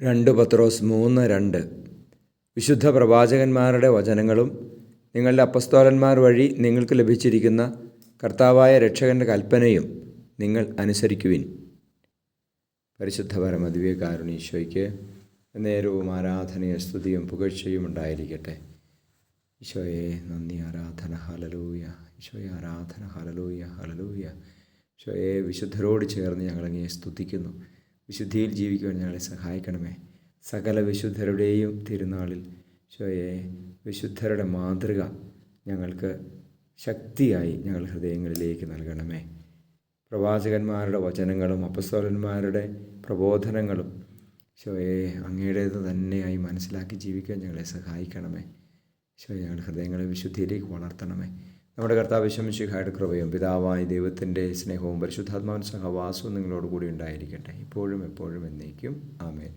2 പത്രോസ് 3:2 വിശുദ്ധ പ്രവാചകന്മാരുടെ വചനങ്ങളും നിങ്ങളുടെ അപ്പസ്തോലന്മാർ വഴി നിങ്ങൾക്ക് ലഭിച്ചിരിക്കുന്ന കർത്താവായ രക്ഷകൻ്റെ കൽപ്പനയും നിങ്ങൾ അനുസരിക്കുവിൻ. പരിശുദ്ധ പരമദിവ്യകാരുണ്യ നേരവും ആരാധനയും സ്തുതിയും പുകഴ്ചയും ഉണ്ടായിരിക്കട്ടെ. ഈശോയെ നന്ദി, ആരാധന, ഹല്ലേലൂയ. ഈശോയെ ആരാധന, ഹല്ലേലൂയ, ഹല്ലേലൂയ. ഈശോയെ വിശുദ്ധരോട് ചേർന്ന് ഞങ്ങളങ്ങേ സ്തുതിക്കുന്നു. വിശുദ്ധിയിൽ ജീവിക്കുവാൻ ഞങ്ങളെ സഹായിക്കണമേ. സകല വിശുദ്ധരുടെയും തിരുനാളിൽ ഈശോയെ വിശുദ്ധരുടെ മാതൃക ഞങ്ങൾക്ക് ശക്തിയായി ഞങ്ങൾ ഹൃദയങ്ങളിലേക്ക് നൽകണമേ. പ്രവാചകന്മാരുടെ വചനങ്ങളും അപ്പസ്തോലന്മാരുടെ പ്രബോധനങ്ങളും ഈശോയെ അങ്ങയുടേത് തന്നെയായി മനസ്സിലാക്കി ജീവിക്കാൻ ഞങ്ങളെ സഹായിക്കണമേ. ഈശോയെ ഞങ്ങളുടെ ഹൃദയങ്ങളെ വിശുദ്ധിയിലേക്ക് വളർത്തണമേ. നമ്മുടെ കർത്താവ് യേശു മിശിഹായുടെ കൃപയും പിതാവായ ദൈവത്തിൻ്റെ സ്നേഹവും പരിശുദ്ധാത്മാവിൻ്റെ സഹവാസവും നിങ്ങളോട് കൂടി ഉണ്ടായിരിക്കട്ടെ, ഇപ്പോഴും എപ്പോഴും എന്നേക്കും. ആമേൻ.